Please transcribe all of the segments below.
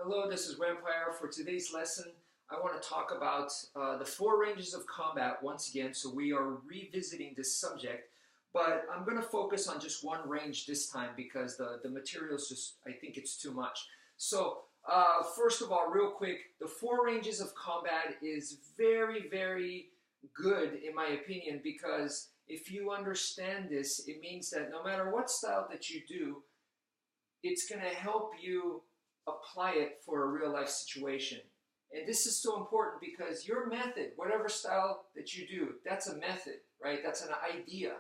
Hello, this is wmpyr. For today's lesson, I want to talk about the 4 ranges of combat once again. So we are revisiting this subject, but I'm going to focus on just one range this time because the material is just, I think it's too much. So first of all, real quick, the 4 ranges of combat is very, very good in my opinion, because if you understand this, it means that no matter what style that you do, it's going to help you apply it for a real life situation. And this is so important because your method, whatever style that you do, that's a method, right? That's an idea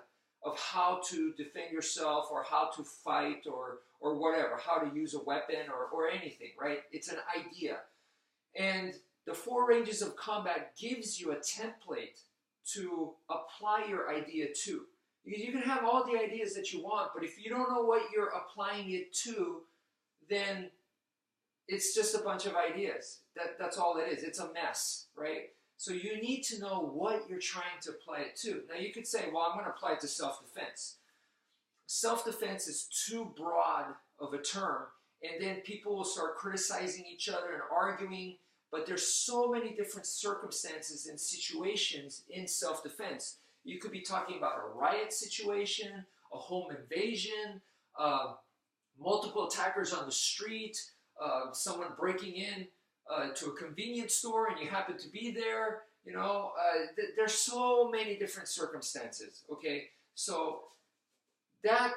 of how to defend yourself or how to fight or whatever, how to use a weapon or anything, right? It's an idea. And the 4 ranges of combat gives you a template to apply your idea to. You can have all the ideas that you want, but if you don't know what you're applying it to, then it's just a bunch of ideas. That's all it is. It's a mess, right? So you need to know what you're trying to apply it to. Now you could say, well, I'm going to apply it to self-defense. Self-defense is too broad of a term, and then people will start criticizing each other and arguing, but there's so many different circumstances and situations in self-defense. You could be talking about a riot situation, a home invasion, multiple attackers on the street, someone breaking in to a convenience store and you happen to be there. You know, there's so many different circumstances, okay? So that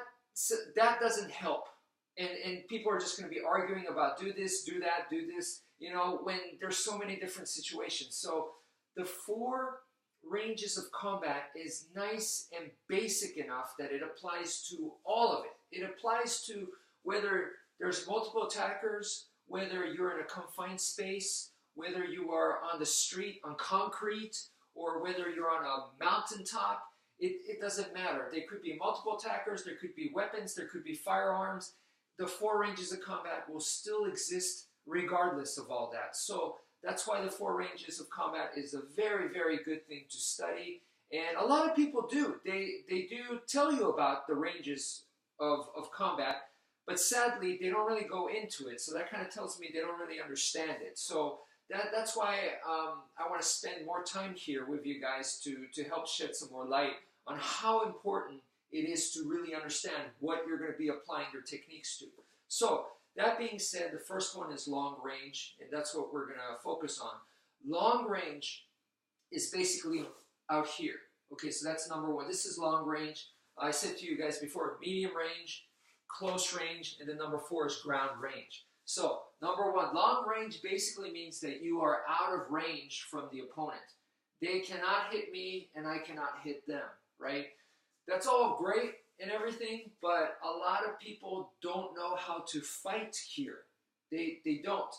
doesn't help. And people are just going to be arguing about do this, do that, do this, you know, when there's so many different situations. So the 4 ranges of combat is nice and basic enough that it applies to all of it. It applies to whether there's multiple attackers, whether you're in a confined space, whether you are on the street, on concrete, or whether you're on a mountaintop. It doesn't matter. There could be multiple attackers, there could be weapons, there could be firearms. The 4 ranges of combat will still exist regardless of all that. So that's why the 4 ranges of combat is a very, very good thing to study. And a lot of people do. They do tell you about the ranges of combat, but sadly, they don't really go into it. So that kind of tells me they don't really understand it. So that's why I want to spend more time here with you guys to help shed some more light on how important it is to really understand what you're going to be applying your techniques to. So that being said, the first one is long range, and that's what we're going to focus on. Long range is basically out here. Okay, so that's number 1. This is long range. I said to you guys before, medium range, close range, and then number 4 is ground range. So number 1, long range basically means that you are out of range from the opponent. They cannot hit me and I cannot hit them, right? That's all great and everything, but a lot of people don't know how to fight here. They don't.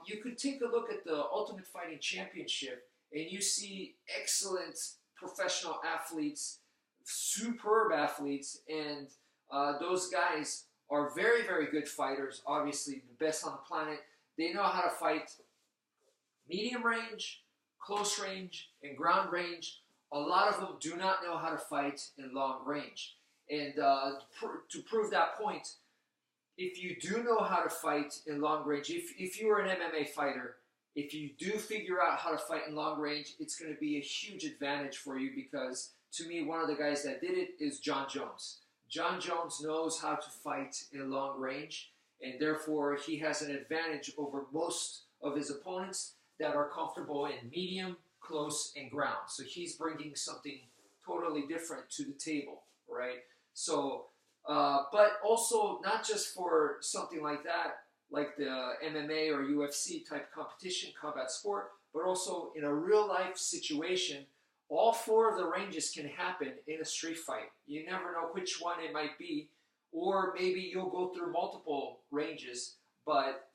You could take a look at the Ultimate Fighting Championship and you see excellent professional athletes, superb athletes, and those guys are very, very good fighters, obviously the best on the planet. They know how to fight medium range, close range, and ground range. A lot of them do not know how to fight in long range. And to prove that point, if you do know how to fight in long range, if you are an MMA fighter, if you do figure out how to fight in long range, it's going to be a huge advantage for you because, to me, one of the guys that did it is John Jones. John Jones knows how to fight in long range, and therefore he has an advantage over most of his opponents that are comfortable in medium, close, and ground. So he's bringing something totally different to the table, right? So, but also not just for something like that, like the MMA or UFC type competition, combat sport, but also in a real life situation. All 4 of the ranges can happen in a street fight. You never know which one it might be, or maybe you'll go through multiple ranges, but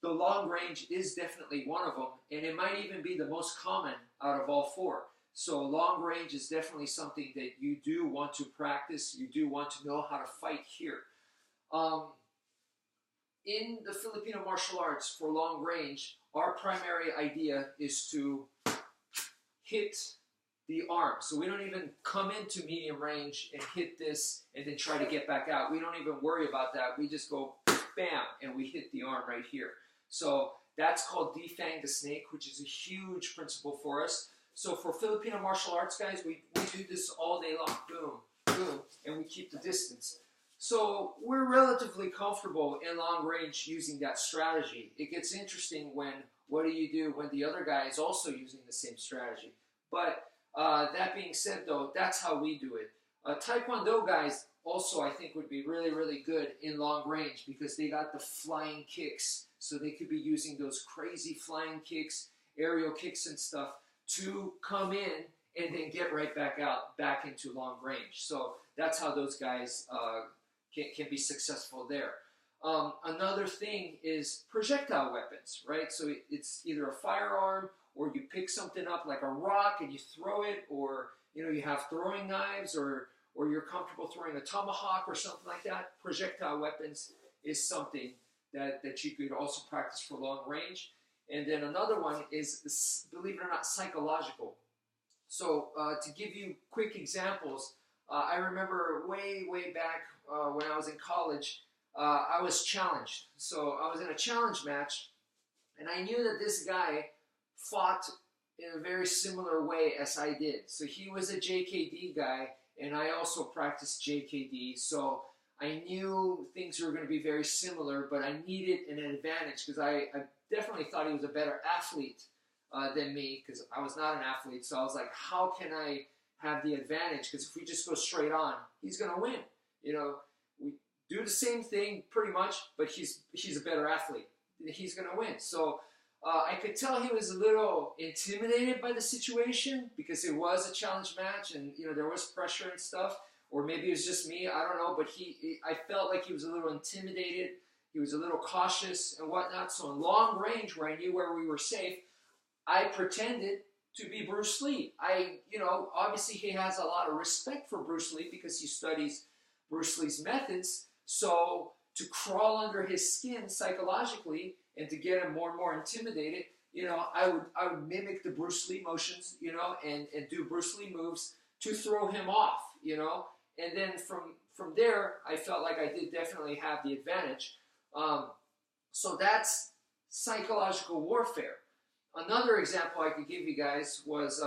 the long range is definitely one of them, and it might even be the most common out of all 4. So long range is definitely something that you do want to practice. You do want to know how to fight here. In the Filipino martial arts for long range, our primary idea is to hit the arm. So we don't even come into medium range and hit this and then try to get back out. We don't even worry about that. We just go bam, and we hit the arm right here. So that's called defang the snake, which is a huge principle for us. So for Filipino martial arts guys, we do this all day long, boom, boom, and we keep the distance. So we're relatively comfortable in long range using that strategy. It gets interesting when, what do you do when the other guy is also using the same strategy? But that being said though, that's how we do it. Taekwondo guys also I think would be really, really good in long range because they got the flying kicks. So they could be using those crazy flying kicks, aerial kicks and stuff to come in and then get right back out, back into long range. So that's how those guys can be successful there. Another thing is projectile weapons, right? So it's either a firearm or you pick something up like a rock and you throw it, or you have throwing knives, or you're comfortable throwing a tomahawk or something like that. Projectile weapons is something that you could also practice for long range. And then another one is, believe it or not, psychological. So to give you quick examples, I remember way back when I was in college, I was challenged. So I was in a challenge match, and I knew that this guy fought in a very similar way as I did. So he was a JKD guy, and I also practiced JKD. So I knew things were going to be very similar, but I needed an advantage because I definitely thought he was a better athlete than me, because I was not an athlete. So I was like, how can I have the advantage? Because if we just go straight on, he's going to win. We do the same thing pretty much, but he's a better athlete. He's going to win. So I could tell he was a little intimidated by the situation because it was a challenge match, and there was pressure and stuff. Or maybe it was just me, I don't know, but I felt like he was a little intimidated. He was a little cautious and whatnot. So in long range, where I knew where we were safe, I pretended to be Bruce Lee. Obviously he has a lot of respect for Bruce Lee because he studies Bruce Lee's methods. So to crawl under his skin psychologically and to get him more and more intimidated, I would mimic the Bruce Lee motions, and do Bruce Lee moves to throw him off, And then from there, I felt like I did definitely have the advantage. So that's psychological warfare. Another example I could give you guys was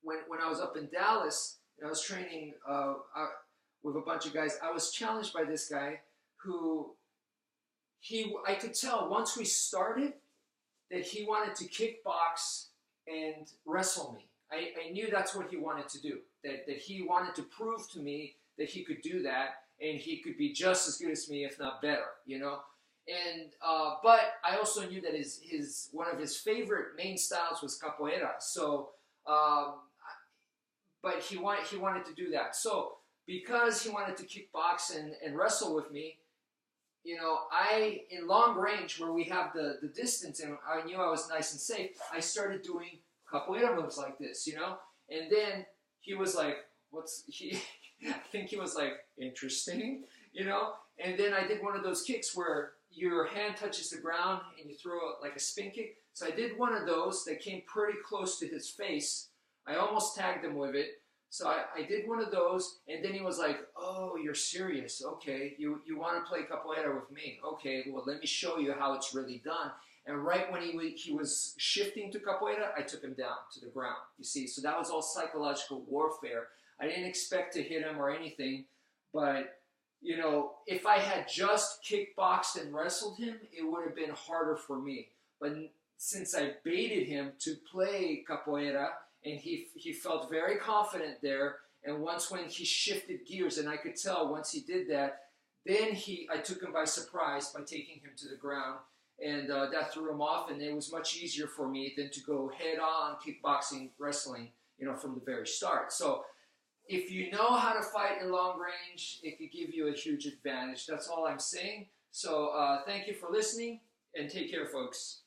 when I was up in Dallas and I was training with a bunch of guys. I was challenged by this guy who I could tell once we started that he wanted to kickbox and wrestle me. I knew that's what he wanted to do, that he wanted to prove to me that he could do that and he could be just as good as me, if not better, And but I also knew that one of his favorite main styles was capoeira. So, but he wanted to do that. So because he wanted to kickbox and wrestle with me, in long range where we have the distance and I knew I was nice and safe, I started doing capoeira moves like this, And then he was like, I think he was like, interesting, And then I did one of those kicks where your hand touches the ground and you throw it like a spin kick. So I did one of those that came pretty close to his face. I almost tagged him with it. So I did one of those, and then he was like, oh, you're serious. Okay, you want to play capoeira with me. Okay, well, let me show you how it's really done. And right when he was shifting to capoeira, I took him down to the ground, you see. So that was all psychological warfare. I didn't expect to hit him or anything, but, if I had just kickboxed and wrestled him, it would have been harder for me. But since I baited him to play capoeira, and he felt very confident there, and when he shifted gears, and I could tell once he did that, then I took him by surprise by taking him to the ground, and that threw him off, and it was much easier for me than to go head-on kickboxing, wrestling, from the very start. So if you know how to fight in long range, it could give you a huge advantage. That's all I'm saying. So thank you for listening, and take care, folks.